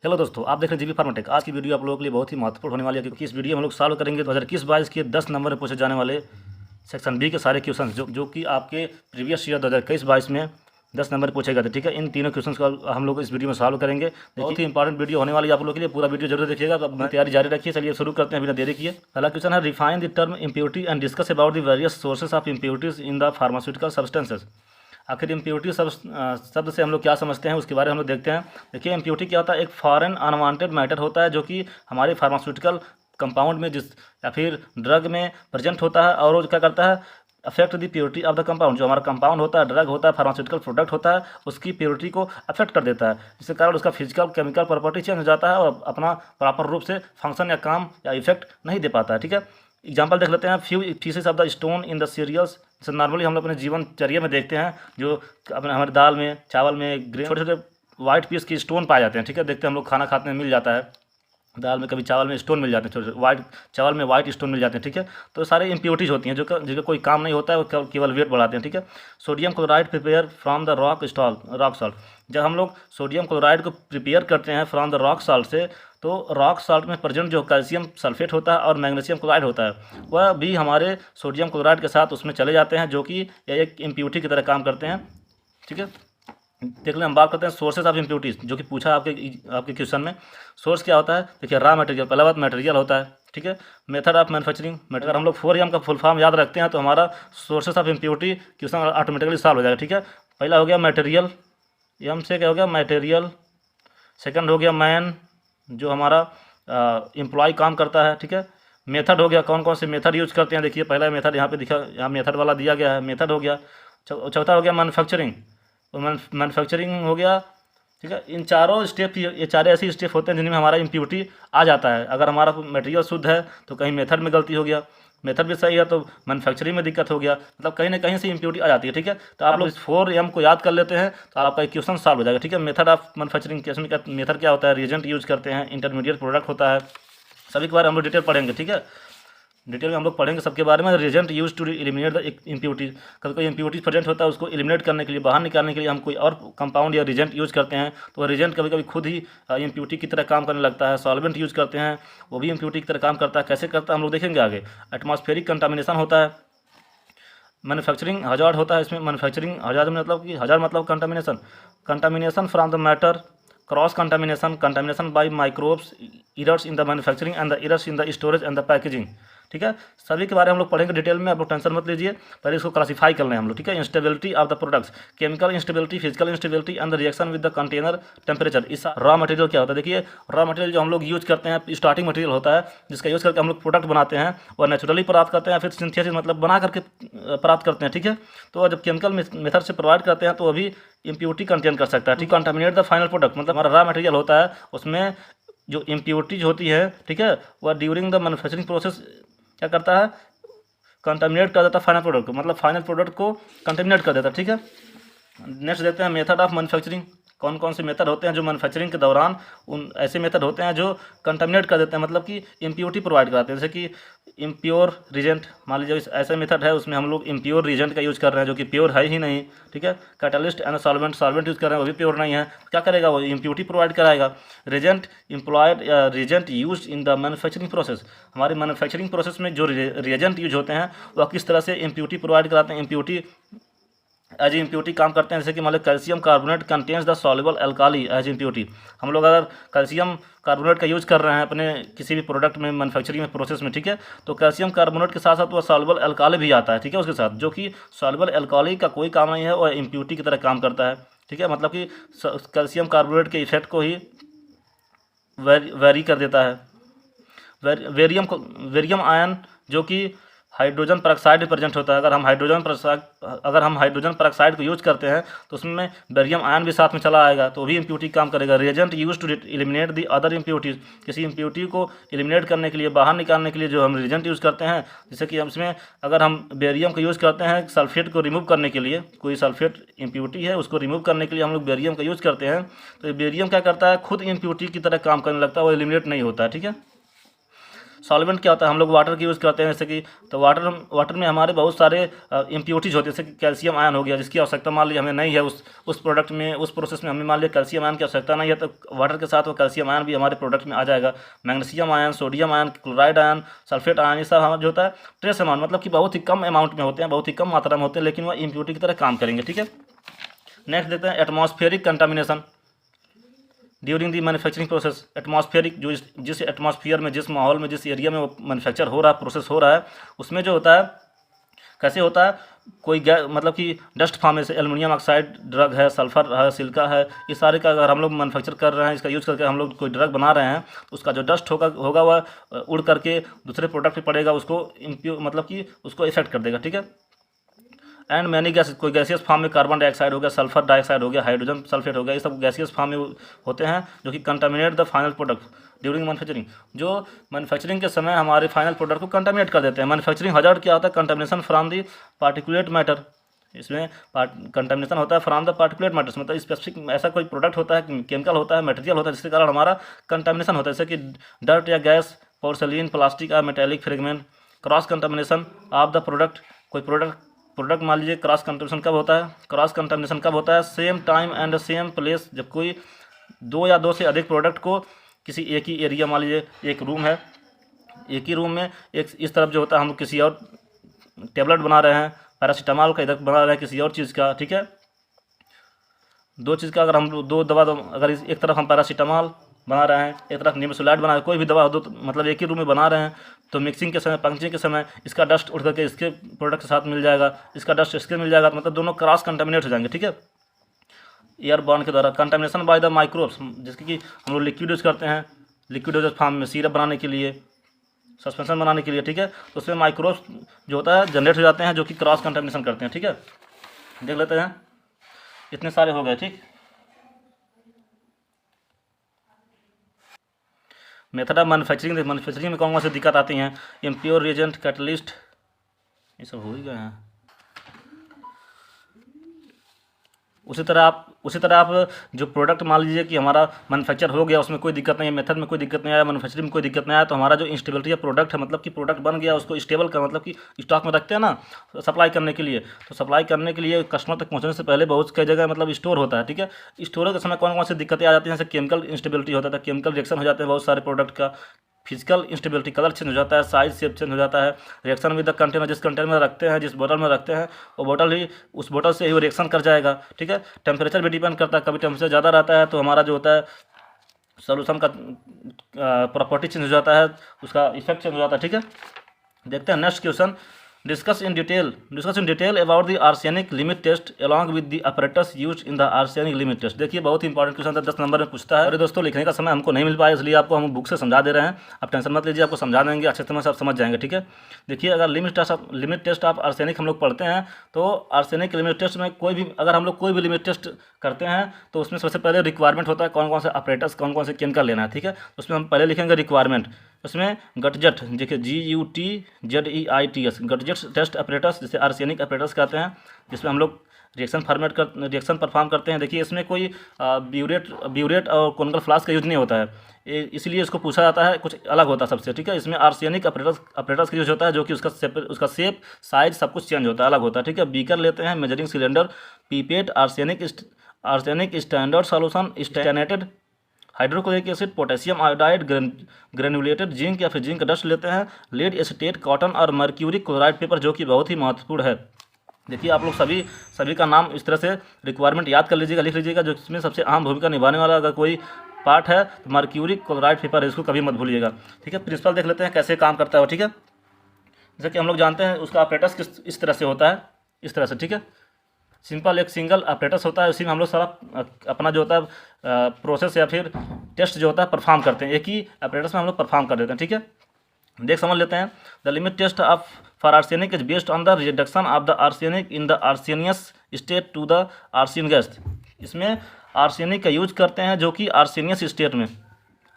Hello दोस्तों, आप देख रहे हैं जीबी फार्माटेक। आज की वीडियो आप लोगों के लिए बहुत ही महत्वपूर्ण होने वाली है, क्योंकि इस वीडियो में हम लोग सॉल्व करेंगे 2021-22 के 10 नंबर में पूछे जाने वाले सेक्शन बी के सारे क्वेश्चन जो कि आपके प्रीवियस ईयर 2021-22 में 10 नंबर पूछे गए थे। ठीक है, इन तीनों क्वेश्चन को हम लोग इस वीडियो में सॉल्व करेंगे। बहुत ही इंपॉर्टेंट वीडियो होने वाली है आप लोगों के लिए, पूरा वीडियो जरूर देखिएगा। तो अपनी तैयारी जारी रखिए। चलिए शुरू करते हैं बिना देरी किए। पहला क्वेश्चन है, refine the term impurity and discuss about the various sources of impurities in the pharmaceutical substances. आखिर इम्प्योरिटी शब्द से हम लोग क्या समझते हैं उसके बारे में हम लोग देखते हैं। देखिए, इम्प्योरिटी क्या होता है? एक फॉरेन अनवांटेड मैटर होता है जो कि हमारे फार्मास्यूटिकल कंपाउंड में या फिर ड्रग में प्रेजेंट होता है, और वो क्या करता है? Affect the purity of the compound. जो हमारा कंपाउंड होता है, ड्रग होता है, फार्मास्यूटिकल प्रोडक्ट होता है, उसकी प्योरिटी को अफेक्ट कर देता है, जिसके कारण उसका फिजिकल केमिकल प्रॉपर्टी चेंज हो जाता है और अपना प्रॉपर रूप से फंक्शन या काम या इफेक्ट नहीं दे पाता है। ठीक है, एग्जाम्पल देख लेते हैं। Few pieces of the stone in the cereals. जैसे नॉर्मली हम लोग अपने जीवनचर्या में देखते हैं, जो अपने हमारे दाल में, चावल में, ग्रेन, छोटे छोटे वाइट पीस के स्टोन पाए जाते हैं। ठीक है, देखते हैं हम लोग खाना खाते हैं, मिल जाता है दाल में, कभी चावल में स्टोन मिल जाते हैं, छोटे वाइट चावल में वाइट स्टोन मिल जाते हैं। ठीक है, तो सारे इम्प्योरिटीज होती हैं जिनका कोई काम नहीं होता है, वो केवल वेट बढ़ाते हैं। ठीक है, sodium chloride prepare from the rock salt. जब हम लोग सोडियम क्लोराइड को प्रिपेयर करते हैं फ्रॉम द रॉक सॉल्ट से, तो रॉक सॉल्ट में प्रेजेंट जो कैल्शियम सल्फेट होता है और मैग्नीशियम क्लोराइड होता है, वह भी हमारे सोडियम क्लोराइड के साथ उसमें चले जाते हैं, जो कि एक इम्प्योरिटी की तरह काम करते हैं। ठीक है, देख लें, हम बात करते हैं सोर्सेज ऑफ इम्प्योरिटीज, जो कि पूछा आपके क्वेश्चन में। सोर्स क्या होता है? देखिए, रॉ मटेरियल, पहला बात मटेरियल होता है। ठीक है, मेथड ऑफ मैन्युफैक्चरिंग। अगर हम लोग 4M का फुल फॉर्म याद रखते हैं तो हमारा sources of impurity question automatically solve हो जाएगा। ठीक है, पहला हो गया मटेरियल, एम से क्या हो गया? मटेरियल। सेकंड हो गया मैन, जो हमारा एम्प्लॉय काम करता है। ठीक है, मेथड हो गया, कौन कौन से मेथड यूज करते हैं। देखिए, पहला मेथड यहाँ पे दिखा, यहाँ मेथड वाला दिया गया है, मेथड हो गया। चौथा हो गया मैन्युफैक्चरिंग, तो मैन्युफैक्चरिंग हो गया। ठीक है, इन चारों स्टेप, ये चार ऐसे स्टेप होते हैं जिनमें हमारा इम्प्योरिटी आ जाता है। अगर हमारा मटेरियल शुद्ध है तो कहीं मेथड में गलती हो गया, मेथड भी सही है तो मैन्युफैक्चरिंग में दिक्कत हो गया, मतलब कहीं ना कहीं से इम्प्योरिटी आ जाती है। ठीक है, तो आप लोग इस 4M को याद कर लेते हैं तो आपका क्वेश्चन सॉल्व हो जाएगा। ठीक है, मेथड ऑफ मैन्युफैक्चरिंग केस में मेथड क्या होता है? रिएजेंट यूज करते हैं, इंटरमीडिएट प्रोडक्ट होता है, सभी के बारे में हम लोग डिटेल पढ़ेंगे। ठीक है, डिटेल में हम लोग पढ़ेंगे सबके बारे में। Reagent use to eliminate the impurity. कभी कोई इम्प्योरिटी प्रेजेंट होता है, उसको एलिमिनेट करने के लिए, बाहर निकालने के लिए हम कोई और कंपाउंड या रिएजेंट यूज करते हैं, तो वह रिएजेंट कभी कभी खुद ही इम्प्योरिटी की तरह काम करने लगता है। सॉल्वेंट यूज करते हैं, वो भी इम्प्योरिटी की तरह काम करता है। कैसे करता है हम लोग देखेंगे आगे। एटमॉस्फेरिक कंटामिनेशन होता है, मैन्युफैक्चरिंग हजार्ड होता है। इसमें मैन्युफैक्चरिंग हजार्ड मतलब कि हजार्ड मतलब contamination from the matter, cross contamination by microbes, errors in the manufacturing and the errors in the storage and the packaging. ठीक है, सभी के बारे में हम लोग पढ़ेंगे डिटेल में, आप लोग टेंशन मत लीजिए। पहले इसको क्लासीफाई कर लें हम लोग। ठीक है, instability of the products, chemical instability, physical instability and the reaction with the container temperature. इस रॉ मटेरियल क्या होता है? देखिए, रॉ मटेरियल जो हम लोग यूज करते हैं, स्टार्टिंग मटेरियल होता है, जिसका यूज करके हम लोग प्रोडक्ट बनाते हैं, और नेचुरली प्राप्त करते हैं, फिर सिंथेसिस मतलब बना करके प्राप्त करते हैं। ठीक है, तो जब केमिकल मेथड से प्रोवाइड करते हैं तो अभी इम्प्योरिटी कंटेन कर सकता है। ठीक, कंटामिनेट द फाइनल प्रोडक्ट, मतलब हमारा रॉ मटेरियल होता है, उसमें जो इम्प्योरिटीज होती है, ठीक है, वह ड्यूरिंग द मैन्युफैक्चरिंग प्रोसेस क्या करता है? कंटामिनेट कर देता है फाइनल प्रोडक्ट को, मतलब फाइनल प्रोडक्ट को कंटामिनेट कर देता है। ठीक है, नेक्स्ट देखते हैं मेथड ऑफ मैन्युफैक्चरिंग। कौन कौन से मेथड होते हैं जो मैन्युफैक्चरिंग के दौरान, उन ऐसे मेथड होते हैं जो कंटामिनेट कर देते हैं, मतलब कि इम्प्योरिटी प्रोवाइड कराते हैं। जैसे कि इम्प्योर रिजेंट, मान लीजिए ऐसा मेथड है, उसमें हम लोग इम्प्योर रिजेंट का यूज़ कर रहे हैं, जो कि प्योर है ही नहीं। ठीक है, कैटलिस्ट एंड सॉल्वेंट यूज़ कर रहे हैं, वो भी प्योर नहीं है, तो क्या करेगा? वो इम्प्योरिटी प्रोवाइड कराएगा। रिजेंट इम्प्लॉयड या reagent use in the manufacturing process, हमारी मैन्युफैक्चरिंग प्रोसेस में जो रिएजेंट यूज होते हैं वह किस तरह से इम्प्योरिटी प्रोवाइड कराते हैं, इम्प्योरिटी एज इम्प्योरिटी काम करते हैं। जैसे कि मान लो calcium carbonate contains the soluble alkali as impurity. हम लोग अगर कैल्शियम कार्बोनेट का यूज़ कर रहे हैं अपने किसी भी प्रोडक्ट में, मैन्युफैक्चरिंग में प्रोसेस में, ठीक है, तो कैल्शियम कार्बोनेट के साथ साथ वह सॉल्युबल एल्काली भी आता है। ठीक है, उसके साथ, जो कि सॉल्युबल एल्काली का कोई काम नहीं है, वह इम्प्योरिटी की तरह काम करता है। ठीक है, मतलब कि कैल्शियम कार्बोनेट के इफेक्ट को ही वेरी कर देता है। वेरियम आयन, जो कि हाइड्रोजन परऑक्साइड प्रेजेंट होता है। अगर हम हाइड्रोजन परऑक्साइड को यूज करते हैं तो उसमें बेरियम आयन भी साथ में चला आएगा, तो भी इम्प्योरिटी काम करेगा। Reagent use to eliminate the other impurities, किसी इम्प्योरिटी को एलिमिनेट करने के लिए, बाहर निकालने के लिए जो हम रिएजेंट यूज़ करते हैं, जैसे कि इसमें अगर हम बेरियम को यूज़ करते हैं सल्फेट को रिमूव करने के लिए, कोई सल्फेट इम्प्योरिटी है उसको रिमूव करने के लिए हम लोग बेरियम का यूज़ करते हैं, तो बेरियम क्या करता है? खुद इम्प्योरिटी की तरह काम करने लगता है, वो एलिमिनेट नहीं होता है। ठीक है, सॉल्वेंट क्या होता है, हम लोग वाटर की यूज़ करते हैं जैसे कि, तो वाटर में हमारे बहुत सारे इम्प्योरिटीज होते हैं, जैसे कि कैल्शियम आयन हो गया, जिसकी आवश्यकता मान लीजिए हमें नहीं है, उस प्रोडक्ट में, उस प्रोसेस में हमें मान लिया कैल्शियम आयन की आवश्यकता नहीं है, तो वाटर के साथ वो कैल्शियम आयन भी हमारे प्रोडक्ट में आ जाएगा। Magnesium ion, sodium ion, chloride ion, sulphate ion, ये सब हमारा जो होता है ट्रेस अमाउंट, मतलब कि बहुत ही कम अमाउंट में होते हैं, बहुत ही कम मात्रा में होते हैं, लेकिन वह इम्प्योरिटी की तरह काम करेंगे। ठीक है, नेक्स्ट देखते हैं atmospheric contamination during the manufacturing process. Atmospheric, जो जिस एटमॉस्फेयर में, जिस माहौल में, जिस एरिया में वो मैन्युफैक्चर हो रहा है, प्रोसेस हो रहा है, उसमें जो होता है कैसे होता है, कोई गैस, मतलब कि डस्ट फॉर्म में से एल्युमिनियम ऑक्साइड ड्रग है, सल्फर है, सिलिका है, ये सारे का अगर हम लोग मैन्युफैक्चर कर रहे हैं, इसका यूज़ करके हम लोग कोई ड्रग बना रहे हैं, तो उसका जो डस्ट होगा वह उड़ करके दूसरे प्रोडक्ट पे पड़ेगा, उसको मतलब कि उसको इफेक्ट कर देगा। ठीक है, एंड मैनी गैस, कोई गैसियस फॉर्म में कार्बन डाइऑक्साइड हो गया, सल्फर डाइऑक्साइड हो गया, हाइड्रोजन सल्फेट हो गया, ये सब गैसियस फॉर्म में होते हैं, जो कि contaminate the final product during manufacturing, जो मैन्युफैक्चरिंग के समय हमारे फाइनल प्रोडक्ट को कंटामिनेट कर देते हैं। मैन्युफैक्चरिंग हजार्ड क्या होता है, contamination from the particulate matter, इसमें कंटामिनेशन होता है फ्रॉम द पार्टिकुलेट मैटर्स, मतलब स्पेसिफिक ऐसा कोई प्रोडक्ट होता है, केमिकल होता है, मटेरियल होता है, जिसके कारण हमारा कंटामिनेशन होता है, जैसे कि डर्ट या गैस, पोर्सलिन, प्लास्टिक या metallic fragment. Cross contamination of the product, कोई प्रोडक्ट मान लीजिए, क्रॉस कंटामिनेशन कब होता है, क्रॉस कंटामिनेशन कब होता है, same time and same place, जब कोई दो या दो से अधिक प्रोडक्ट को किसी एक ही एरिया, मान लीजिए एक रूम है, एक ही रूम में एक इस तरफ जो होता है, हम किसी और टेबलेट बना रहे हैं, पैरासीटामॉल का, इधर बना रहे हैं किसी और चीज़ का। ठीक है, दो चीज़ का अगर हम दो दवा, अगर एक तरफ हम पैरासीटामॉल बना रहे हैं, एक तरफ निमेसुलाइड बना रहे हैं, कोई भी दवा दो, मतलब एक ही रूम में बना रहे हैं, तो मिक्सिंग के समय, पंक्चरिंग के समय इसका डस्ट उड़ करके इसके प्रोडक्ट के साथ मिल जाएगा, इसका डस्ट इसके मिल जाएगा, तो मतलब दोनों क्रॉस कंटामिनेट हो जाएंगे। ठीक है, एयरबॉर्न के द्वारा। कंटामिनेशन बाय द माइक्रोब्स, जिसकी कि हम लोग लिक्विड यूज़ करते हैं, लिक्विड यूज फॉर्म में, सिरप बनाने के लिए, सस्पेंशन बनाने के लिए। ठीक है, तो उसमें माइक्रोब्स जो होता है जनरेट हो जाते हैं, जो कि क्रॉस कंटामिनेशन करते हैं। ठीक है, देख लेते हैं, इतने सारे हो गए। ठीक, मेथड ऑफ मैन्युफैक्चरिंग में कौन कौन सी दिक्कत आती हैं, इम्प्योर रिएजेंट, कैटलिस्ट, ये सब हो ही गए हैं। उसी तरह आप जो प्रोडक्ट मान लीजिए कि हमारा मैन्युफैक्चर हो गया, उसमें कोई दिक्कत नहीं है, मेथड में कोई दिक्कत नहीं आया, मैन्युफैक्चरिंग में कोई दिक्कत नहीं आया, तो हमारा जो इंस्टेबिलिटी है प्रोडक्ट है, मतलब कि प्रोडक्ट बन गया, उसको स्टेबल कर, मतलब कि स्टॉक में रखते हैं ना सप्लाई करने के लिए, तो सप्लाई करने के लिए कस्टमर तक पहुंचने से पहले बहुत कई जगह मतलब स्टोर होता है। ठीक है, स्टोर के समय कौन कौन सी दिक्कतें आ जाती हैं, जैसे केमिकल इंस्टेबिलिटी होता है, केमिकल रिएक्शन हो जाते हैं बहुत सारे प्रोडक्ट का, फिजिकल इंस्टेबिलिटी, कलर चेंज हो जाता है, साइज शेप चेंज हो जाता है, रिएक्शन विद द कंटेनर, जिस कंटेनर में रखते हैं, जिस बोतल में रखते हैं, वो बोतल ही, उस बोतल से ही वो रिएक्शन कर जाएगा। ठीक है, टेम्परेचर भी डिपेंड करता है, कभी टेम्परेचर ज़्यादा रहता है तो हमारा जो होता है सोल्यूशन का प्रॉपर्टी चेंज हो जाता है, उसका इफेक्ट चेंज हो जाता है। ठीक है, देखते हैं next question, discuss in detail about the arsenic limit test along with the apparatus used in the arsenic limit test. देखिए बहुत ही इंपॉर्टेंट क्वेश्चन था, 10 नंबर में पूछता है। अरे दोस्तों, लिखने का समय हमको नहीं मिल पाया, इसलिए आपको हम बुक से समझा दे रहे हैं, आप टेंशन मत लीजिए, आपको समझा देंगे, अच्छे तरह से आप समझ जाएंगे। ठीक है, देखिए अगर लिमिट टेस्ट ऑफ आर्सेनिक हम लोग पढ़ते हैं, तो आर्सेनिक लिमिट टेस्ट में अगर हम लोग कोई भी लिमिट टेस्ट करते हैं, तो उसमें सबसे पहले रिक्वायरमेंट होता है कौन कौन से अपरेटस, कौन कौन से केमिकल लेना है। ठीक है, तो उसमें हम पहले लिखेंगे रिक्वायरमेंट, उसमें गटजेट, देखिए GUTZEITS, गटजेट टेस्ट अपरेटस, जिसे आर्सेनिक अपरेटस कहते हैं, जिसमें हम लोग रिएक्शन परफॉर्म करते हैं। देखिए इसमें कोई ब्यूरेट और कोनिकल फ्लास्क का यूज नहीं होता है, इसलिए इसको पूछा जाता है, कुछ अलग होता है सबसे। ठीक है, इसमें आर्सेनिक अपरेटस का यूज होता है, जो कि उसका शेप, साइज सब कुछ चेंज होता है, अलग होता है। ठीक है, बीकर लेते हैं, measuring cylinder, pipette, arsenic standard solution, stannated hydrochloric acid, potassium iodide, granulated zinc या फिर जिंक डस्ट लेते हैं, लेड एसीटेट, कॉटन और मर्क्यूरी क्लोराइड पेपर, जो कि बहुत ही महत्वपूर्ण है। देखिए आप लोग सभी का नाम इस तरह से रिक्वायरमेंट याद कर लीजिएगा, लिख लीजिएगा, जो इसमें सबसे अहम भूमिका निभाने वाला अगर कोई पार्ट है तो मर्क्यूरी क्लोराइड पेपर है, इसको कभी मत भूलिएगा। ठीक है, प्रिंसिपल देख लेते हैं कैसे काम करता है। ठीक है, जैसे कि हम लोग जानते हैं उसका ऑपरेटस इस तरह से होता है, इस तरह से। ठीक है, सिंपल एक सिंगल ऑपरेटस होता है, उसी में हम लोग सारा अपना जो होता है प्रोसेस या फिर टेस्ट जो होता है परफॉर्म करते हैं, एक ही ऑपरेटस में हम लोग परफॉर्म कर देते हैं। ठीक है, देख समझ लेते हैं। The limit test of for arsenic is based on the reduction of the arsenic in the arsenious state to the arsine gas. इसमें आर्सेनिक का यूज करते हैं, जो कि आर्सेनियस स्टेट में,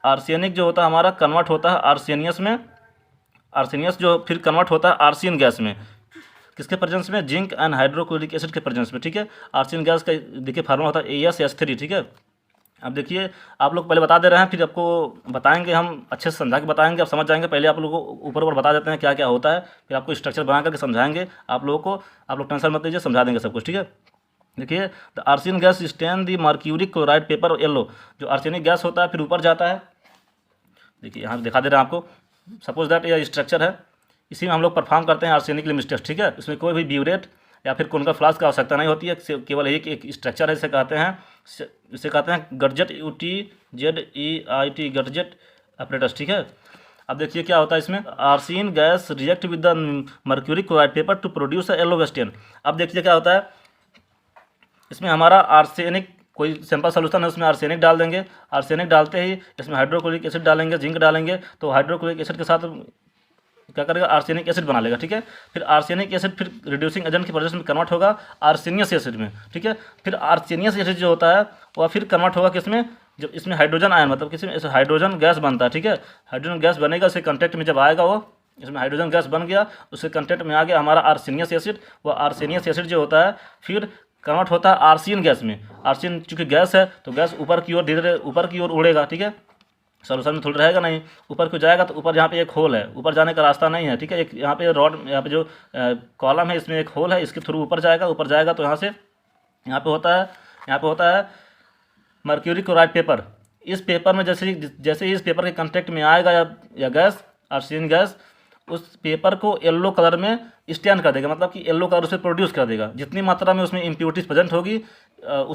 आर्सेनिक जो होता है हमारा कन्वर्ट होता है आर्सेनियस में, आर्सेनियस जो फिर कन्वर्ट होता है आर्सेन गैस में, किसके प्रेजेंस में, जिंक एंड हाइड्रोक्लोरिक एसिड के प्रेजेंस में। ठीक है, आर्सेन गैस का देखिए फार्मूला होता है AsH3। ठीक है, अब देखिए आप लोग पहले बता दे रहे हैं, फिर आपको बताएंगे, हम अच्छे से समझा के बताएंगे, आप समझ जाएंगे। पहले आप लोगों को ऊपर ऊपर बता देते हैं क्या क्या होता है, फिर आपको स्ट्रक्चर बना करके समझाएंगे आप लोगों को। आप लोग टेंशन मत लीजिए, समझा देंगे सब कुछ, ठीक है। देखिए the arsenic gas stand the mercuric chloride paper yellow. जो आर्सेनिक गैस होता है फिर ऊपर जाता है। देखिए यहाँ दिखा दे रहे हैं आपको। सपोज दैट ये स्ट्रक्चर है, इसी में हम लोग परफॉर्म करते हैं आर्सेनिक लिमिट टेस्ट, ठीक है। इसमें कोई भी ब्यूरेट या फिर कोनिकल फ्लास्क की आवश्यकता नहीं होती है, केवल एक स्ट्रक्चर है, इसे कहते हैं गडजेट UTZEIT गडजेट अपरेटस, ठीक है। अब देखिए क्या होता है इसमें, arsine gas react with the mercuric chloride paper to produce yellow stain. अब देखिए क्या होता है इसमें, हमारा आर्सेनिक कोई सिंपल सोल्यूशन है, उसमें आर्सेनिक डाल देंगे। आर्सेनिक डालते ही इसमें हाइड्रोक्लोरिक एसिड डालेंगे, जिंक डालेंगे, तो हाइड्रोक्लोरिक एसिड के साथ क्या करेगा, आर्सेनिक एसिड बना लेगा, ठीक है। फिर आर्सेनिक एसिड फिर रिड्यूसिंग एजेंट की प्रोसेस में कन्वर्ट होगा आर्सेनियस एसिड में, ठीक है। फिर आर्सेनियस एसिड जो होता है वह फिर कन्वर्ट होगा किसमें, जब इसमें हाइड्रोजन आयन मतलब किसी में हाइड्रोजन गैस बनता है, ठीक है। हाइड्रोजन गैस बनेगा, इसके कंटेक्ट में जब आएगा वो, इसमें हाइड्रोजन गैस बन गया, उसके कंटेक्ट में आ गया हमारा आर्सेनियस एसिड। वह आर्सेनियस एसिड जो होता है फिर कन्वर्ट होता है आर्सेन गैस में। आर्सेन चूँकि गैस है तो गैस ऊपर की ओर धीरे धीरे ऊपर की ओर उड़ेगा, ठीक है। सॉल्यूशन में थोड़ा रहेगा नहीं, ऊपर को जाएगा तो ऊपर यहाँ पे एक होल है, ऊपर जाने का रास्ता नहीं है, ठीक है। एक यहाँ पे रॉड, यहाँ पे जो कॉलम है इसमें एक होल है, इसके थ्रू ऊपर जाएगा तो यहाँ से यहाँ पे होता है मर्क्यूरी क्लोराइड पेपर। इस पेपर में जैसे ही इस पेपर के कंटेक्ट में आएगा या गैस आर्सेन गैस, उस पेपर को येलो कलर में स्टैन कर देगा, मतलब कि येलो कलर उसे प्रोड्यूस कर देगा। जितनी मात्रा में उसमें इम्प्योरिटीज प्रेजेंट होगी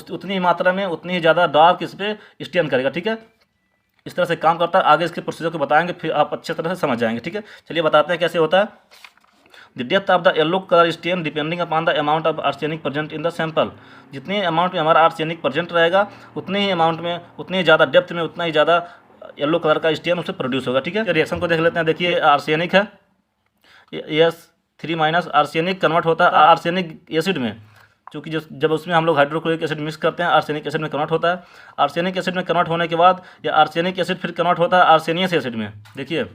उतनी ही मात्रा में उतनी ही ज़्यादा डार्क इस पर स्टैन करेगा, ठीक है। इस तरह से काम करता है। आगे इसके प्रोसीजर को बताएंगे, फिर आप अच्छे तरह से समझ जाएंगे, ठीक है। चलिए बताते हैं कैसे होता है। The depth of the yellow colour stain depending upon the amount of arsenic present in the sample. जितने अमाउंट में हमारा आर्सेनिक प्रेजेंट रहेगा उतने ही अमाउंट में, उतनी ही ज़्यादा डेप्थ में, उतना ही ज़्यादा येलो कलर का स्टेन उससे प्रोड्यूस होगा, ठीक है। रिएक्शन को देख लेते हैं। देखिए आर्सेनिक है, AS3- आर्सेनिक कन्वर्ट होता है आर्सेनिक एसिड में, क्योंकि जब उसमें हम लोग हाइड्रोक्लोरिक एसिड मिक्स करते हैं आर्सेनिक एसिड में कन्वर्ट होता है। आर्सेनिक एसिड में कन्वर्ट होने के बाद या आर्सेनिक एसिड फिर कन्वर्ट होता है आर्सेनियस एसिड में। देखिए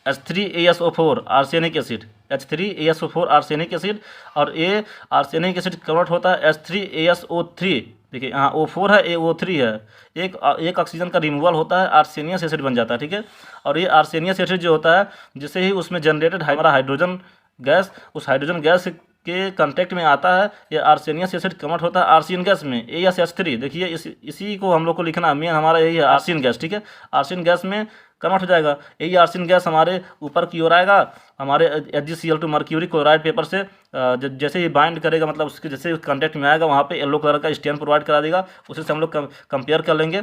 H3ASO4 arsenic acid, H3ASO4 arsenic acid, और ए आर्सेनिक एसिड कन्वर्ट होता है H3ASO3। देखिए यहाँ O4 है, O3 है, एक ऑक्सीजन का रिमूवल होता है, आर्सेनियस एसिड बन जाता है, ठीक है। और ये आर्सेनियस एसिड जो होता है, जिससे ही उसमें जनरेटेड हमारा हाइड्रोजन गैस, उस हाइड्रोजन गैस के कांटेक्ट में आता है, ये आर्सेनियस एसिड कन्वर्ट होता है आर्सेन गैस में, AsH3। देखिए इसी को हम लोग को लिखना मेन हमारा यही है, आर्सेन गैस, ठीक है। आर्सेन गैस में कन्वर्ट हो जाएगा, यही आर्सेन गैस हमारे ऊपर की ओर आएगा, हमारे HgCl2 मर्क्यूरी क्लोराइड पेपर से जैसे ही बाइंड करेगा, मतलब उसके जैसे कांटेक्ट में आएगा वहाँ पे येलो कलर का स्टेन प्रोवाइड करा देगा। उसी से हम लोग कंपेयर कर लेंगे,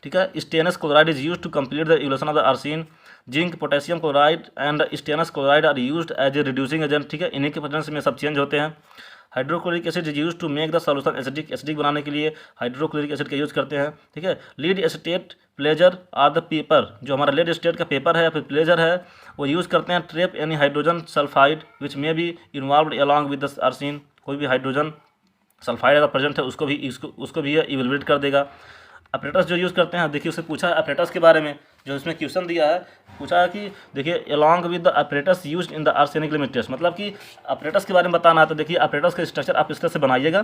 ठीक है। Stannous chloride is used to complete the evolution of the arsine. Zinc, potassium chloride and stannous chloride are used as a reducing agent, ठीक है। इन्हीं के प्रेजेंस में सब चेंज होते हैं। Hydrochloric acid is use to make the solution acidic. Acidic बनाने के लिए हाइड्रोक्लोरिक एसिड का यूज करते हैं, ठीक है। लीड एस्टेट प्लेजर आर द पेपर, जो हमारा लेड स्टेट का पेपर है या फिर प्लेजर है, वो यूज़ करते हैं trap any hydrogen sulphide which may be involve along with the arsine. कोई भी हाइड्रोजन सल्फाइड अगर प्रेजेंट है उसको भी इवेलुएट कर देगा। अपरेटस जो यूज़ करते हैं, देखिए उससे पूछा है अपरेटस के बारे में, जो इसमें क्वेश्चन दिया है, पूछा है कि देखिए along with the apparatus used in the arsenic limit test, मतलब कि अपरेटस के बारे में बताना है। तो देखिए अपरेटस का स्ट्रक्चर आप इस तरह से बनाइएगा,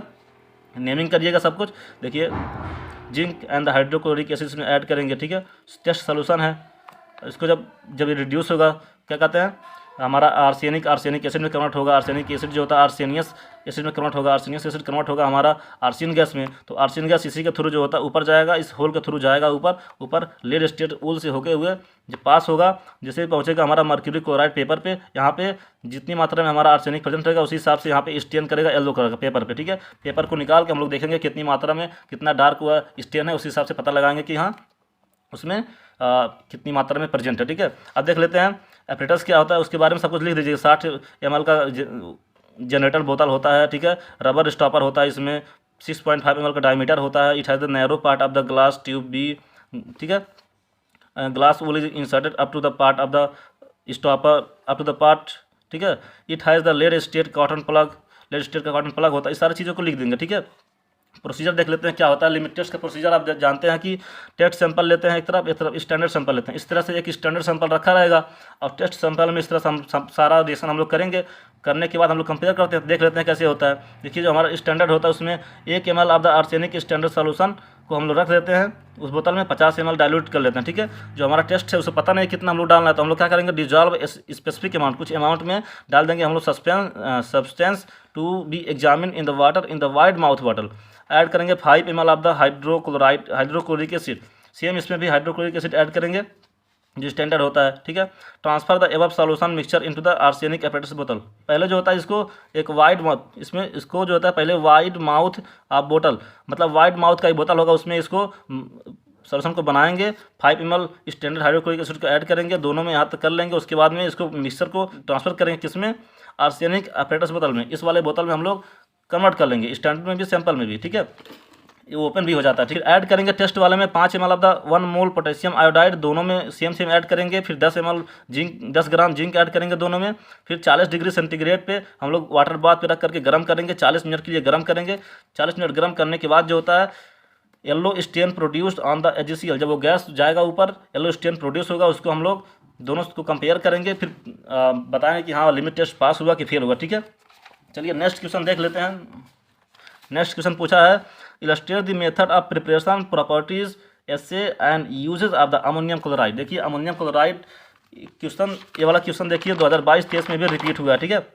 नेमिंग करिएगा सब कुछ। देखिए zinc and the hydrochloric acid में ऐड करेंगे, ठीक है। टेस्ट सोल्यूशन है, इसको जब ये रिड्यूस होगा क्या कहते हैं, हमारा आर्सेनिक एसिड में कन्वर्ट होगा। आर्सेनिक एसिड जो होता है आर्सेनियस एसिड में कन्वर्ट होगा, आर्सेनियस एसिड कन्वर्ट होगा हमारा आर्सेन गैस में। तो आर्सेन गैस इसी के थ्रू जो होता है ऊपर जाएगा, इस होल के थ्रू जाएगा ऊपर लेड स्टेट वूल से होके हुए जो पास होगा, जैसे पहुंचेगा हमारा मर्क्यूरी क्लोराइड पेपर पे। यहाँ पे जितनी मात्रा में हमारा आर्सेनिक प्रेजेंट रहेगा उसी हिसाब से यहाँ पे स्टेन करेगा येलो कलर का पेपर पे, ठीक है। पेपर को निकाल के हम लोग देखेंगे कितनी मात्रा में कितना डार्क हुआ स्टेन है, उसी हिसाब से पता लगाएंगे कि हाँ उसमें कितनी मात्रा में प्रेजेंट है, ठीक है। अब देख लेते हैं अपरेटस क्या होता है, उसके बारे में सब कुछ लिख दीजिए। 60 ml का जनरेटर बोतल होता है, ठीक है। रबर स्टॉपर होता है, इसमें 6.5 ml का डायमीटर होता है। It has the narrow part of the glass tube B, ठीक है। Glass wall is inserted up to the part of the stopper up to the part, ठीक है। It has the lead state cotton plug, lead state का cotton plug होता है। इस सारी चीज़ों को लिख देंगे, ठीक है। प्रोसीजर देख लेते हैं क्या होता है। लिमिट टेस्ट का प्रोसीजर आप जानते हैं कि टेस्ट सैंपल लेते हैं एक तरफ स्टैंडर्ड सैंपल लेते हैं। इस तरह से एक स्टैंडर्ड सैंपल रखा रहेगा और टेस्ट सैंपल में इस तरह से हम सारा रिएक्शन हम लोग करेंगे। करने के बाद हम लोग कंपेयर करते हैं, देख लेते हैं कैसे होता है। देखिए जो हमारा स्टैंडर्ड होता है उसमें 1 ml of the arsenic standard solution को हम लोग रख देते हैं, उस बोतल में 50 ml डाइल्यूट कर लेते हैं, ठीक है। जो हमारा टेस्ट है उसे पता नहीं कितना हम लोग डालना है, तो हम लोग क्या करेंगे, डिजॉल्व स्पेसिफिक अमाउंट, कुछ अमाउंट में डाल देंगे हम लोग substance to be examine in the water in the wide mouth bottle. Add करेंगे 5 ml of the hydrochloric acid, same इसमें भी हाइड्रोक्लोरिक एसिड ऐड करेंगे जो स्टैंडर्ड होता है, ठीक है। Transfer the above solution mixture into the arsenic apparatus बोतल। पहले जो होता है इसको एक वाइड माउथ, इसमें इसको जो होता है पहले वाइड माउथ ऑफ बोतल, मतलब वाइड माउथ का एक बोतल होगा, उसमें इसको सॉल्यूशन को बनाएंगे, 5 ml स्टैंडर्ड हाइड्रोक्लोरिक एसिड को ऐड करेंगे, दोनों में यहाँ तक कर लेंगे। उसके बाद में इसको मिक्सचर को ट्रांसफर करेंगे किसमें, आर्सेनिक एपेरेटस बोतल में। इस वाले बोतल में हम लोग कन्वर्ट कर लेंगे, स्टैंडर्ड में भी सैंपल में भी, ठीक है। ये ओपन भी हो जाता है, ठीक है। ऐड करेंगे टेस्ट वाले में 5 ml of the 1 mole potassium iodide, दोनों में सेम ऐड करेंगे। फिर 10 ml zinc, 10 gram zinc add करेंगे दोनों में। फिर 40 डिग्री सेंटीग्रेड पे हम लोग वाटर बाथ पे रख करके गर्म करेंगे, 40 मिनट के लिए गर्म करेंगे। 40 मिनट गर्म करने के बाद जो होता है yellow stain produced on the AgCl, जब वो गैस जाएगा ऊपर येलो स्टेन प्रोड्यूस होगा, उसको हम लोग दोनों को कंपेयर करेंगे, फिर बताएंगे कि हाँ लिमिट टेस्ट पास हुआ कि फेल हुआ, ठीक है। चलिए नेक्स्ट क्वेश्चन देख लेते हैं। नेक्स्ट क्वेश्चन पूछा है, illustrate the method of preparation, properties, assay and uses of the ammonium chloride. देखिए अमोनियम क्लोराइड क्वेश्चन, ये वाला क्वेश्चन देखिए 2022-23 में भी रिपीट हुआ है, ठीक है।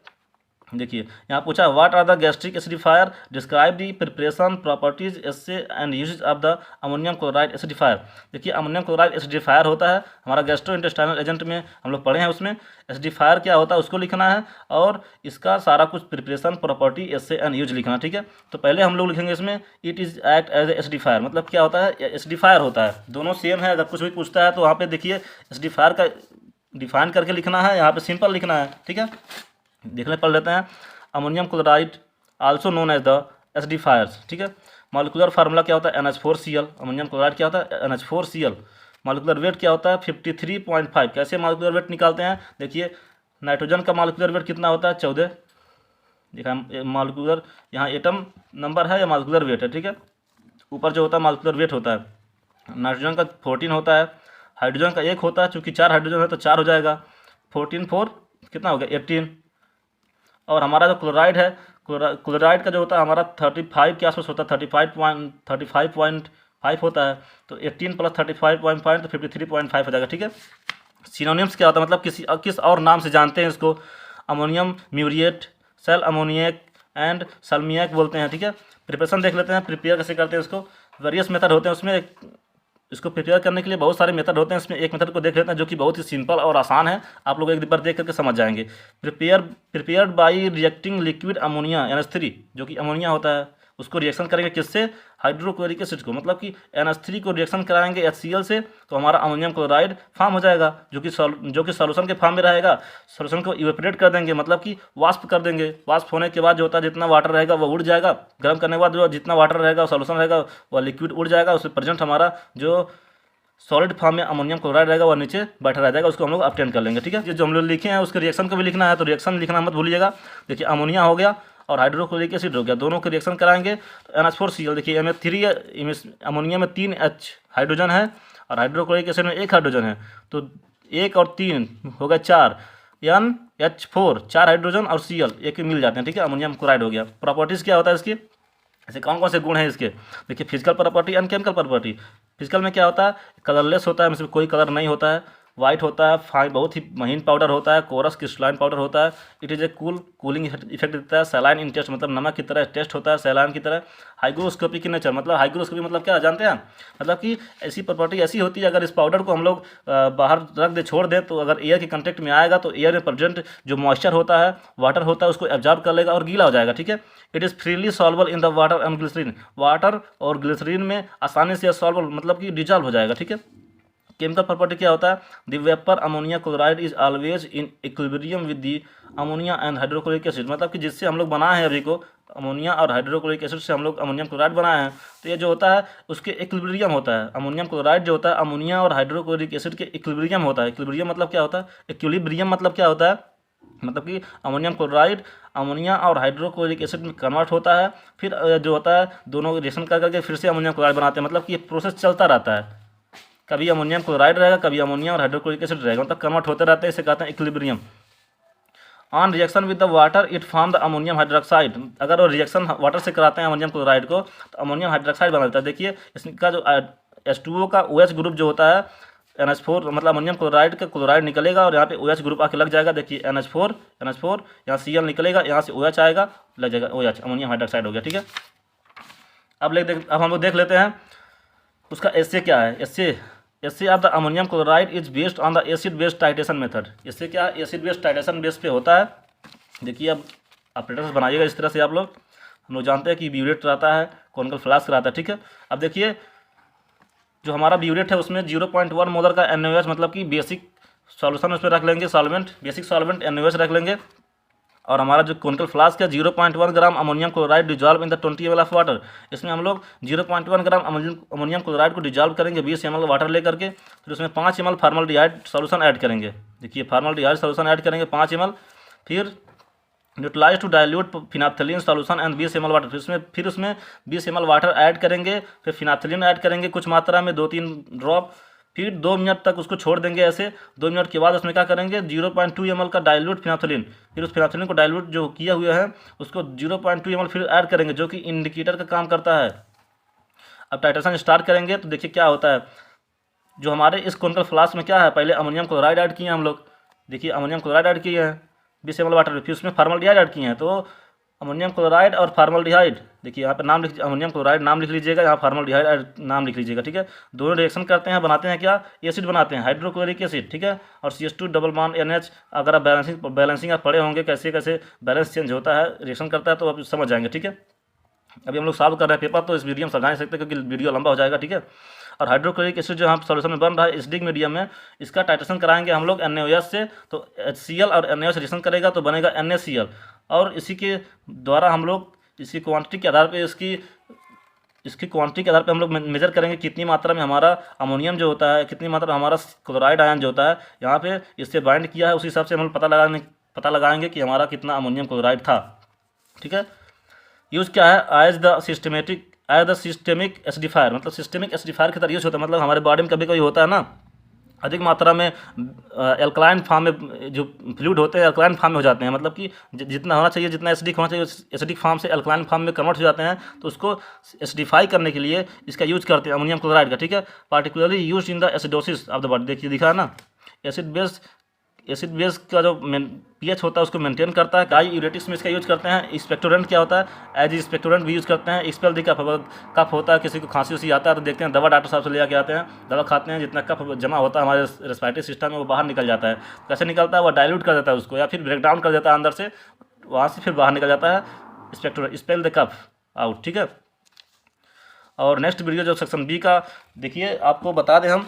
देखिए यहाँ पूछा, what are the gastric acidifier, describe the preparation, properties, assay and uses of the ammonium chloride acidifier. देखिए अमोनियम क्लोराइड एसिडिफायर होता है हमारा गैस्ट्रो इंटेस्टाइनल एजेंट में हम लोग पढ़े हैं, उसमें एसिडिफायर क्या होता है उसको लिखना है, और इसका सारा कुछ preparation, property, assay and use लिखना, ठीक है। तो पहले हम लोग लिखेंगे इसमें, it is act as acidifier, मतलब क्या होता है, एसिडिफायर होता है। दोनों सेम है, अगर कुछ भी पूछता है तो वहाँ पे देखिए एसिडिफायर का डिफाइन करके लिखना है, यहाँ पे सिंपल लिखना है, ठीक है। देखने पढ़ लेते हैं। Ammonium chloride also known as the acidifiers, ठीक है। मॉलिक्यूलर फार्मूला क्या होता है, NH4Cl। अमोनियम क्लोराइड क्या होता है, NH4Cl। मॉलिक्यूलर वेट क्या होता है, 53.5। कैसे मॉलिक्यूलर वेट निकालते हैं, देखिए नाइट्रोजन का मॉलिक्यूलर वेट कितना होता है, 14। देखा मॉलिक्यूलर, यहाँ एटम नंबर है या मॉलिक्यूलर वेट है, ठीक है। ऊपर जो होता है मॉलिक्यूलर वेट होता है, नाइट्रोजन का 14 होता है, हाइड्रोजन का 1 होता है, चूँकि 4 हाइड्रोजन है तो 4 हो जाएगा, 14 4 कितना हो गया, 18। और हमारा जो क्लोराइड है, क्लोराइड का जो होता है हमारा 35 के आसपास होता है, 35.5 होता है, तो 18 + 35.5 तो 53.5 हो जाएगा, ठीक है। सिनोनिम्स क्या होता है, मतलब किस और नाम से जानते हैं इसको, अमोनियम म्यूरिएट, सेल अमोनियक एंड सल्मियक बोलते हैं, ठीक है। प्रिपरेशन देख लेते हैं, प्रिपेयर कैसे करते हैं इसको। वेरियस मेथड होते हैं उसमें, इसको प्रिपेयर करने के लिए बहुत सारे मेथड होते हैं, इसमें एक मेथड को देख लेते हैं जो कि बहुत ही सिंपल और आसान है, आप लोग एक बार देख करके समझ जाएंगे। Prepared by reacting liquid ammonia NH3, जो कि अमोनिया होता है, उसको रिएक्शन करेंगे किससे, हाइड्रोक्लोरिक एसिड को, मतलब कि NH3 को रिएक्शन कराएंगे HCl से, तो हमारा अमोनियम क्लोराइड फॉर्म हो जाएगा, जो कि सॉल्यूशन के फॉर्म में रहेगा। सॉल्यूशन को इवेपोरेट कर देंगे, मतलब कि वाष्प कर देंगे। वाष्प होने के बाद जो होता है जितना वाटर रहेगा वो उड़ जाएगा, गर्म करने के बाद जो जितना वाटर रहेगा सॉल्यूशन रहेगा वह लिक्विड उड़ जाएगा, उससे प्रेजेंट हमारा जो सॉलिड फॉर्म में अमोनियम क्लोराइड रहेगा वह नीचे बैठा रह जाएगा, उसको हम लोग ऑब्टेन कर लेंगे, ठीक है। जो हम लोग लिखे हैं उसके रिएक्शन को भी लिखना है, तो रिएक्शन लिखना मत भूलिएगा। देखिए अमोनिया हो गया और हाइड्रोक्लोरिक एसिड हो गया, दोनों के रिएक्शन कराएंगे तो NH4Cl। देखिए अमोनिया में 3 H हाइड्रोजन है और हाइड्रोक्लोरिक एसिड में 1 हाइड्रोजन है, तो 1 और 3 हो गया 4, NH4, 4 हाइड्रोजन और Cl एक मिल जाते हैं, ठीक है। अमोनियम क्लोराइड हो गया। प्रॉपर्टीज़ क्या होता है इसकी, ऐसे कौन कौन से गुण हैं इसके, देखिए physical property and chemical property. Physical में क्या होता है, कलरलेस होता है, इसमें कोई कलर नहीं होता है, वाइट होता है, फाइन बहुत ही महीन पाउडर होता है, कोरस क्रिस्टलाइन पाउडर होता है। It is a cooling effect देता है। सैलाइन इन टेस्ट, मतलब नमक की तरह टेस्ट होता है, सैलाइन की तरह। हाइग्रोस्कोपिक की नेचर, मतलब हाइग्रोस्कोपी मतलब क्या जानते हैं, मतलब कि ऐसी प्रॉपर्टी ऐसी होती है, अगर इस पाउडर को हम लोग बाहर रख दे, छोड़ दें, तो अगर एयर के कंटेक्ट में आएगा तो एयर में प्रेजेंट जो मॉइस्चर होता है, वाटर होता है, उसको एब्जॉर्ब कर लेगा और गीला हो जाएगा, ठीक है। It is freely soluble in the water and glycerine, water और ग्लिसरीन में आसानी से सॉल्वेबल, मतलब कि डिजॉल्व हो जाएगा, ठीक है। केमिकल प्रॉपर्टी क्या होता है, the vapour ammonia chloride is always in equilibrium with the ammonia and hydrochloric acid, मतलब कि जिससे हम लोग बनाए हैं अभी को, अमोनिया और हाइड्रोक्लोरिक एसिड से हम लोग अमोनियम क्लोराइड बनाए हैं, तो ये जो होता है उसके इक्विलिब्रियम होता है। अमोनियम क्लोराइड जो होता है अमोनिया और हाइड्रोक्लोरिक एसिड के इक्विलिब्रियम होता है। इक्विलिब्रियम मतलब क्या होता है, इक्विलिब्रियम मतलब क्या होता है, मतलब कि अमोनियम क्लोराइड अमोनिया और हाइड्रोक्लोरिक एसिड में कन्वर्ट होता है, फिर जो होता है दोनों रिएक्शन कर करके फिर से अमोनियम क्लोराइड बनाते हैं, मतलब कि ये प्रोसेस चलता रहता है, कभी अमोनियम क्लोराइड रहेगा, कभी अमोनिया और हाइड्रोक्लोरिक एसिड रहेगा, मतलब कन्वर्ट होते रहते हैं, इसे कहते हैं equilibrium. On reaction with the water it form the ammonium hydroxide. अगर वो रिएक्शन वाटर से कराते हैं अमोनियम क्लोराइड को तो अमोनियम हाइड्रोक्साइड बना देता है। देखिए इसका जो H2O का OH ग्रुप जो होता है NH4 मतलब अमोनियम क्लोराइड का क्लोराइड निकलेगा और यहाँ पे OH ग्रुप आके लग जाएगा। देखिए NH4 यहाँ Cl निकलेगा, यहाँ से OH आएगा, लग जाएगा OH, अमोनियम हाइड्रोक्साइड हो गया। ठीक है, अब हम लोग देख लेते हैं उसका एसे क्या है। Assay of the ammonium chloride is based on the acid based titration method. इससे क्या एसिड बेस्ड टाइटेशन बेस पे होता है। देखिए अब ऑपरेटर्स बनाइएगा इस तरह से आप लोग। हम लोग जानते हैं कि ब्यूरेट रहता है, कॉनिकल फ्लास्क रहता है। ठीक है, अब देखिए जो हमारा ब्यूरेट है उसमें 0.1 मोलर का NaOH मतलब कि बेसिक सॉल्यूशन उसमें रख लेंगे, सॉल्वेंट बेसिक सॉल्वेंट NaOH रख लेंगे। और हमारा जो कॉनिकल फ्लास्क है 0.1 gram ammonium chloride dissolve in the 20 ml of water. इसमें हम लोग 0.1 ग्राम अमोनियम क्लोराइड को डिजॉल्व करेंगे 20 ml वाटर लेकर के, फिर उसमें 5 ml फार्मल्डिहाइड सॉल्यूशन ऐड करेंगे। देखिए फार्मल्डिहाइड सॉल्यूशन ऐड करेंगे 5 ml, फिर neutralize to dilute phenolphthalein solution and 20 ml water. फिर उसमें 20 ml वाटर ऐड करेंगे, फिर फिनाप्थलीन ऐड करेंगे कुछ मात्रा में 2-3 ड्रॉप, फिर 2 मिनट तक उसको छोड़ देंगे ऐसे। 2 मिनट के बाद उसमें क्या करेंगे 0.2 ml का डाइल्यूट फिनाप्थलीन, फिर उस फिनाप्थलीन को डाइल्यूट जो किया हुआ है उसको 0.2 ml फिर ऐड करेंगे जो कि इंडिकेटर का काम करता है। अब टाइट्रेशन स्टार्ट करेंगे तो देखिए क्या होता है। जो हमारे इस कॉनिकल फ्लास्क में क्या है, पहले अमोनियम क्लोराइड ऐड किए हैं हम लोग। देखिए अमोनियम क्लोराइड ऐड किए हैं 20 ml वाटर, फिर उसमें फार्मल्डिहाइड ऐड किए हैं। तो अमोनियम क्लोराइड और फार्मल्डिहाइड, देखिए यहाँ पे नाम लिख, अमोनियम क्लोराइड नाम लिख लीजिएगा, यहाँ फार्मल्डिहाइड नाम लिख लीजिएगा। ठीक है, दोनों रिएक्शन करते हैं, बनाते हैं क्या, एसिड बनाते हैं, हाइड्रोक्लोरिक एसिड। ठीक है, और CH2 डबल बॉन्ड NH। अगर आप बैलेंसिंग आप पढ़े होंगे कैसे कैसे बैलेंस चेंज होता है, रिएक्शन करता है, तो आप समझ जाएंगे। ठीक है, अभी हम लोग सॉल्व कर रहे हैं पेपर, तो इस वीडियो में समझा नहीं सकते क्योंकि वीडियो लंबा हो जाएगा। ठीक है, और हाइड्रोक्लोरिक एसिड जो यहाँ सॉल्यूशन में बन रहा है एसिडिक मीडियम में, इसका टाइट्रेशन कराएंगे हम लोग NaOH से। तो HCl और NaOH रिएक्शन करेगा तो बनेगा NaCl, और इसी के द्वारा हम लोग इसी क्वांटिटी के आधार पे इसकी क्वांटिटी के आधार पे हम लोग मेजर करेंगे कितनी मात्रा में हमारा अमोनियम जो होता है, कितनी मात्रा में हमारा क्लोराइड आयन जो होता है यहाँ पे इससे बाइंड किया है, उस हिसाब से हम लोग पता लगाएंगे कि हमारा कितना अमोनियम क्लोराइड था। ठीक है, यूज़ क्या है, एज द सिस्टेमिक एसिडिफायर, मतलब सिस्टेमिक एसिडिफायर की तरह यूज होता है। मतलब हमारे बॉडी में कभी कभी होता है ना अधिक मात्रा में एल्कलाइन फॉर्म में जो फ्लूइड होते हैं एल्कलाइन फॉर्म में हो जाते हैं, मतलब कि जितना होना चाहिए, जितना एसिडिक होना चाहिए एसिडिक फॉर्म से एल्कलाइन फॉर्म में कन्वर्ट हो जाते हैं। तो उसको एसिडिफाई करने के लिए इसका यूज करते हैं अमोनियम क्लोराइड का। ठीक है, particularly use in the acidosis of the body. देखिए दिखा है ना, एसिड बेस का जो pH होता है उसको मेंटेन करता है। डाई यूरेटिक्स में इसका यूज करते हैं। एक्सपेक्टोरेंट क्या होता है, एज एक्सपेक्टोरेंट भी यूज करते हैं। एक्सपेल दी कफ होता है, किसी को खांसी उसी आता है तो देखते हैं दवा डॉक्टर साहब से ले आके आते हैं, दवा खाते हैं, जितना कफ जमा होता है हमारे रेस्पिरेटरी सिस्टम में वो बाहर निकल जाता है। कैसे निकलता है, वो डाइल्यूट कर देता है उसको, या फिर ब्रेक डाउन कर देता है अंदर से, वहाँ से फिर बाहर निकल जाता है expectorant, expel the cough out. ठीक है, और नेक्स्ट वीडियो जो सेक्शन बी का देखिए, आपको बता दें हम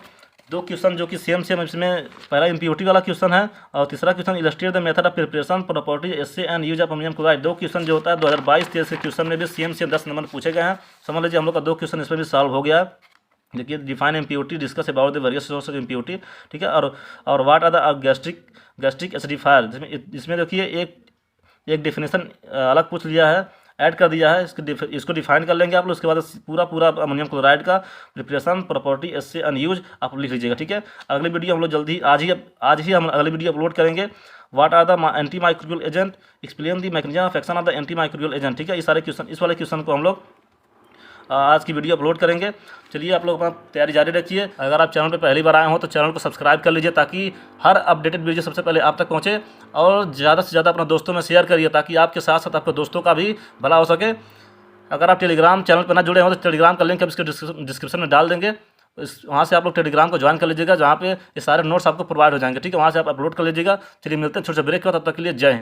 2 क्वेश्चन जो कि सेम इसमें पहला इम्प्योरिटी वाला क्वेश्चन है और तीसरा question illustrate the method of preparation property assay and use of ammonium chloride. 2 question जो होता है 2022-23 के क्वेश्चन में भी सेम 10 नंबर पूछे गए हैं। समझ लीजिए हम लोग का 2 क्वेश्चन इसमें भी सॉल्व हो गया है। देखिए define impurity, discuss about the various source of impurity. ठीक है, और what are the gastric acidifier, इसमें देखिए एक डेफिनेशन अलग पूछ लिया है, ऐड कर दिया है। इसको डिफाइन कर लेंगे आप लोग। उसके बाद पूरा अमोनियम क्लोराइड का preparation property assay and use आप लिख लीजिएगा। ठीक है, अगली वीडियो हम लोग जल्दी आज ही हम अगली वीडियो अपलोड करेंगे। What are the anti microbial agent, explain the mechanism of action of the anti microbial agent. ठीक है, इस वाले क्वेश्चन को हम लोग आज की वीडियो अपलोड करेंगे। चलिए आप लोग अपना तैयारी जारी रखिए। अगर आप चैनल पे पहली बार आए हो तो चैनल को सब्सक्राइब कर लीजिए ताकि हर अपडेटेड वीडियो सबसे पहले आप तक पहुंचे, और ज़्यादा से ज़्यादा अपने दोस्तों में शेयर करिए ताकि आपके साथ साथ आपके दोस्तों का भी भला हो सके। अगर आप टेलीग्राम चैनल पर ना जुड़े हो तो टेलीग्राम का लिंक हम इसके डिस्क्रिप्शन में डाल देंगे, वहाँ से आप लोग टेलीग्राम को ज्वाइन कर लीजिएगा, जहाँ पे ये सारे नोट्स आपको प्रोवाइड हो जाएंगे। ठीक है, वहाँ से आप अपलोड कर लीजिएगा। चलिए मिलते हैं छोटे से ब्रेक का, तब तक के लिए जय हिंद।